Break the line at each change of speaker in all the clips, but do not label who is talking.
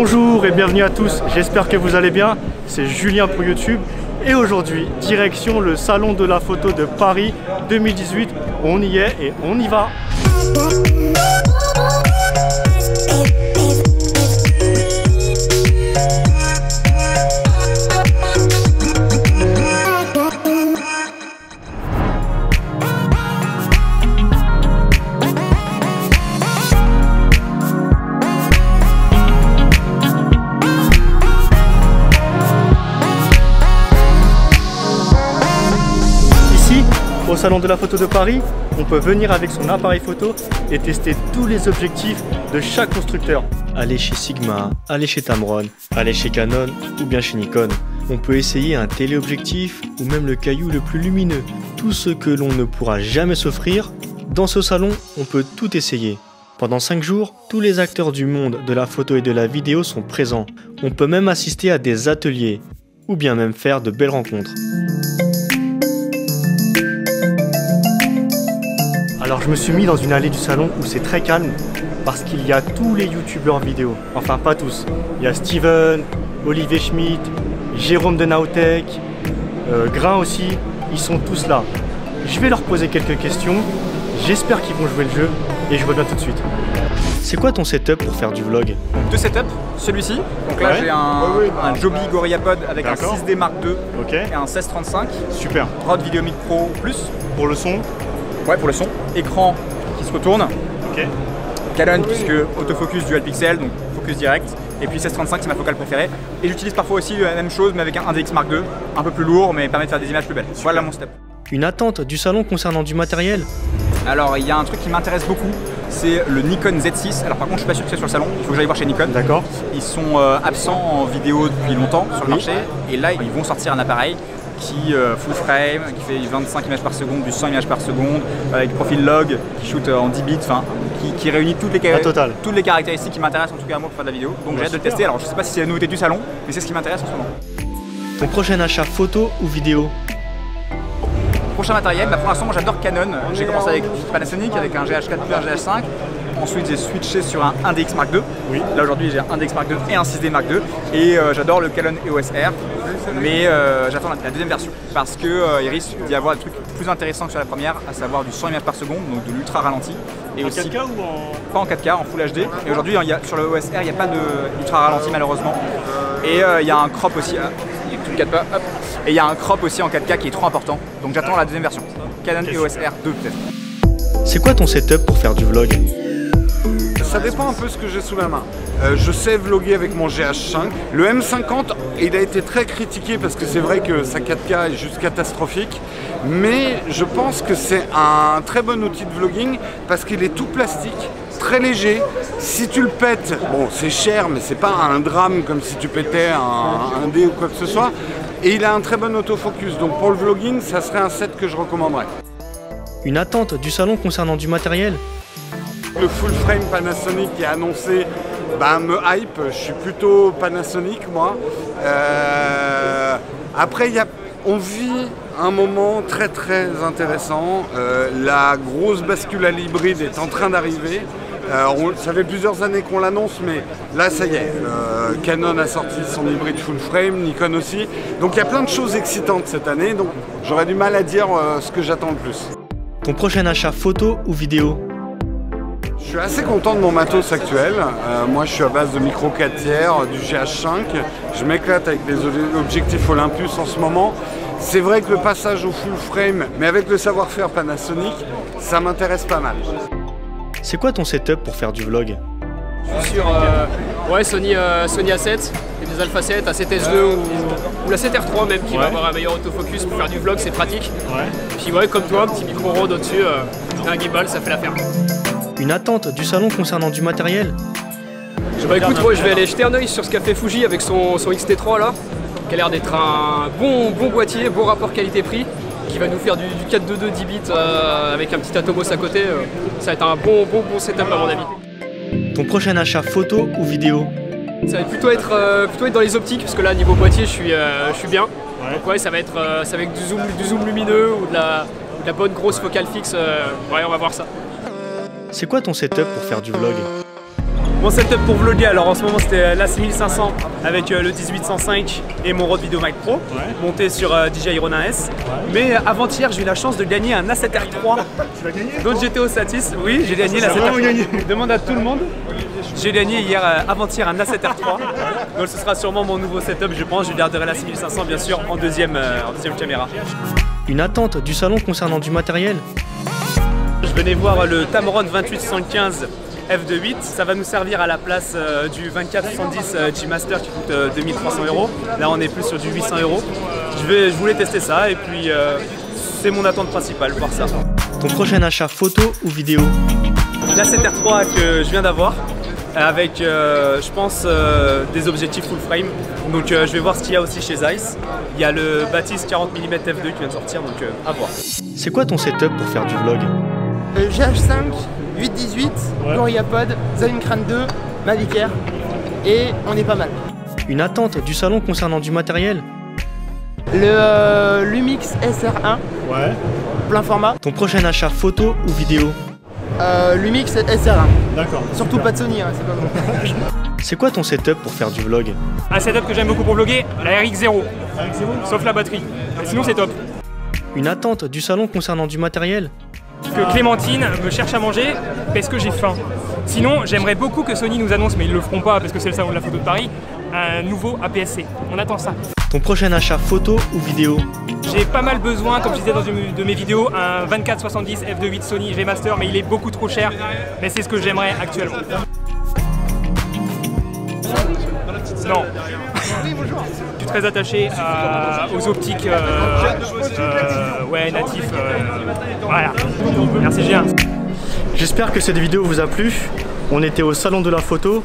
Bonjour et bienvenue à tous, j'espère que vous allez bien, c'est Julien pour YouTube et aujourd'hui, direction le salon de la photo de Paris 2018, on y est et on y va. Au salon de la photo de Paris, on peut venir avec son appareil photo et tester tous les objectifs de chaque constructeur. Aller chez Sigma, aller chez Tamron, aller chez Canon ou bien chez Nikon. On peut essayer un téléobjectif ou même le caillou le plus lumineux. Tout ce que l'on ne pourra jamais s'offrir, dans ce salon, on peut tout essayer. Pendant 5 jours, tous les acteurs du monde de la photo et de la vidéo sont présents. On peut même assister à des ateliers ou bien même faire de belles rencontres. Alors je me suis mis dans une allée du salon où c'est très calme parce qu'il y a tous les youtubeurs vidéo, enfin pas tous. Il y a Steven, Olivier Schmitt, Jérôme de Naotech, Grain aussi, ils sont tous là. Je vais leur poser quelques questions, j'espère qu'ils vont jouer le jeu et je reviens tout de suite. C'est quoi ton setup pour faire du vlog?
Deux setups, celui-ci, donc là j'ai un Joby GorillaPod avec un 6D Mark II et un 1635.
Super.
Rode Videomic Pro Plus.
Pour le son?
Ouais, pour le son. Écran qui se retourne.
Ok.
Canon puisque autofocus dual pixel, donc focus direct. Et puis 1635 c'est ma focale préférée. Et j'utilise parfois aussi la même chose mais avec un DX Mark II, un peu plus lourd mais permet de faire des images plus belles. Super. Voilà mon step.
Une attente du salon concernant du matériel?
Alors il y a un truc qui m'intéresse beaucoup, c'est le Nikon Z6. Alors par contre je suis pas sûr que c'est sur le salon, il faut que j'aille voir chez Nikon.
D'accord.
Ils sont absents en vidéo depuis longtemps sur le marché et là ils vont sortir un appareil qui full frame, qui fait 25 images par seconde, du 100 images par seconde, avec profil log, qui shoot en 10 bits, enfin qui réunit toutes les caractéristiques qui m'intéressent en tout cas à moi pour faire de la vidéo. Donc j'ai hâte de le tester. Alors je sais pas si c'est la nouveauté du salon, mais c'est ce qui m'intéresse en ce moment.
Ton prochain achat photo ou vidéo?
Prochain matériel, bah pour l'instant moi j'adore Canon. J'ai commencé avec Panasonic, avec un GH4 plus un GH5. Ensuite j'ai switché sur un 1DX Mark II. Oui. Là aujourd'hui j'ai un 1DX Mark II et un 6D Mark II. Et j'adore le Canon EOS R. Mais j'attends la deuxième version parce qu'il risque d'y avoir des trucs plus intéressants que sur la première, à savoir du 100 images par seconde, donc de l'ultra ralenti. Et
en
aussi,
4K ou en...
Pas en 4K, en Full HD. Et aujourd'hui sur le EOS R il n'y a pas d'ultra ralenti malheureusement. Et il y a un crop aussi. Et il y a un crop aussi en 4K qui est trop important. Donc j'attends la deuxième version. Canon EOS R 2 peut-être.
C'est quoi ton setup pour faire du vlog?
Ça dépend un peu ce que j'ai sous la main. Je sais vlogger avec mon GH5. Le M50, il a été très critiqué parce que c'est vrai que sa 4K est juste catastrophique. Mais je pense que c'est un très bon outil de vlogging parce qu'il est tout plastique, très léger. Si tu le pètes, bon c'est cher mais c'est pas un drame comme si tu pétais un D ou quoi que ce soit. Et il a un très bon autofocus. Donc pour le vlogging, ça serait un set que je recommanderais.
Une attente du salon concernant du matériel?
Le full frame Panasonic qui est annoncé me hype, je suis plutôt Panasonic moi. Après on vit un moment très très intéressant, la grosse bascule hybride est en train d'arriver. Ça fait plusieurs années qu'on l'annonce mais là ça y est, Canon a sorti son hybride full frame, Nikon aussi. Donc il y a plein de choses excitantes cette année, donc j'aurais du mal à dire ce que j'attends le plus.
Ton prochain achat photo ou vidéo?
Je suis assez content de mon matos actuel. Moi, je suis à base de micro 4 tiers, du GH5. Je m'éclate avec les objectifs Olympus en ce moment. C'est vrai que le passage au full frame, mais avec le savoir-faire Panasonic, ça m'intéresse pas mal.
C'est quoi ton setup pour faire du vlog?
Je suis sur Sony A7 et des Alpha 7, A7S2 ou la 7R3 même qui va avoir un meilleur autofocus pour faire du vlog, c'est pratique. Puis comme toi, un petit micro rond au-dessus, un gimbal, ça fait l'affaire.
Une attente du salon concernant du matériel?
Écoute, moi je vais aller jeter un oeil sur ce qu'a fait Fuji avec son XT3 là, qui a l'air d'être un bon boîtier, bon rapport qualité-prix, qui va nous faire du 4.2.2 10 bits avec un petit Atomos à côté. Ça va être un bon setup à mon avis.
Ton prochain achat photo ou vidéo?
Ça va plutôt être dans les optiques, parce que là niveau boîtier je suis bien. Donc ça va être avec du zoom lumineux ou de la bonne grosse focale fixe. On va voir ça.
C'est quoi ton setup pour faire du vlog?
Mon setup pour vlogger, alors en ce moment c'était la 6500 avec le 1805 et mon Rode Videomic Pro monté sur DJI Ronin S. Mais avant-hier j'ai eu la chance de gagner un A7R3.
Tu l'as gagné?
Donc j'étais au Satis, oui j'ai gagné l'A7R3. Demande à tout le monde. J'ai gagné avant-hier un A7R3. Donc ce sera sûrement mon nouveau setup, je pense. Je garderai la 6500 bien sûr en deuxième caméra.
Une attente du salon concernant du matériel?
Je venais voir le Tamron 2875 F2.8, ça va nous servir à la place du 2470 G-Master qui coûte 2300 €. Là on est plus sur du 800 €. Je voulais tester ça et puis c'est mon attente principale, voir ça.
Ton prochain achat photo ou vidéo?
La 7R3 que je viens d'avoir avec je pense des objectifs full frame. Donc je vais voir ce qu'il y a aussi chez Zeiss. Il y a le Batis 40 mm F2 qui vient de sortir, donc à voir.
C'est quoi ton setup pour faire du vlog?
GH5, 8-18, GorillaPod, Zwincrane 2, Mavic Air et on est pas mal.
Une attente du salon concernant du matériel?
Le Lumix SR1, plein format.
Ton prochain achat photo ou vidéo?
Lumix SR1.
D'accord.
Surtout pas de Sony, hein, c'est pas bon.
C'est quoi ton setup pour faire du vlog?
Un setup que j'aime beaucoup pour vlogger, la RX0. Sauf la batterie. Et sinon c'est top.
Une attente du salon concernant du matériel?
Que Clémentine me cherche à manger parce que j'ai faim. Sinon, j'aimerais beaucoup que Sony nous annonce, mais ils le feront pas parce que c'est le salon de la photo de Paris, un nouveau APS-C. On attend ça.
Ton prochain achat photo ou vidéo?
J'ai pas mal besoin, comme je disais dans une de mes vidéos, un 2470 F2.8 Sony G-Master, mais il est beaucoup trop cher. Mais c'est ce que j'aimerais actuellement. Non. Je suis très attaché aux optiques natifs. Voilà. Merci G1.
J'espère que cette vidéo vous a plu. On était au salon de la photo.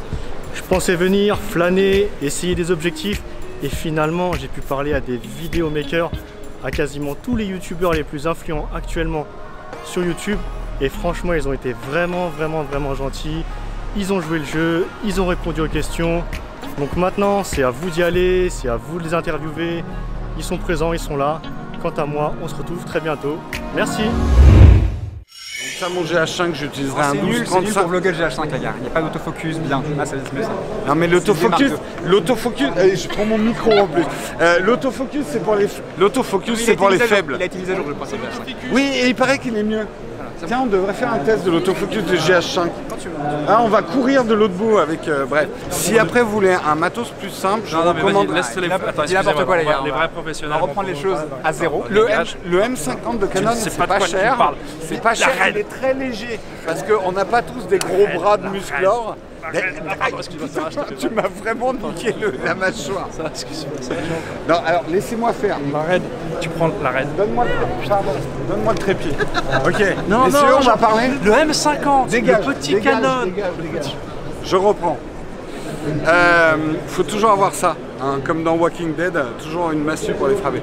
Je pensais venir flâner, essayer des objectifs et finalement j'ai pu parler à des vidéomakers, à quasiment tous les youtubeurs les plus influents actuellement sur YouTube et franchement ils ont été vraiment gentils. Ils ont joué le jeu, ils ont répondu aux questions. Donc maintenant c'est à vous d'y aller, c'est à vous de les interviewer. Ils sont présents, ils sont là. Quant à moi, on se retrouve très bientôt. Merci.
Ça, mon GH5, j'utiliserai un 1235.
C'est nul pour vlogger le GH5, les gars. Il n'y a pas d'autofocus bien. Ah, ça mieux ça.
Non, mais l'autofocus, je prends mon micro en plus. L'autofocus, c'est pour les, faibles.
Il a été mis à jour, je crois, c'est le GH5.
Oui, et il paraît qu'il est mieux. Tiens, on devrait faire un test de l'autofocus du GH5. Ah, on va courir de l'autre bout avec... bref. Si après vous voulez un matos plus simple, je recommande...
Dis n'importe quoi les gars.
Les vrais professionnels.
On va reprendre les choses à zéro.
Le M50 de Canon, c'est pas cher. C'est pas cher, il est très léger. Parce qu'on n'a pas tous des gros bras de musclores. Tu m'as vraiment niqué la mâchoire. Non, alors laissez-moi faire.
La raid, tu prends la raid.
Donne-moi le trépied. Ok. Non, on va parler.
Le M50,
dégage,
le petit
dégage,
Canon.
Dégage. Je reprends. Faut toujours avoir ça, hein, comme dans Walking Dead, toujours une massue pour les frapper.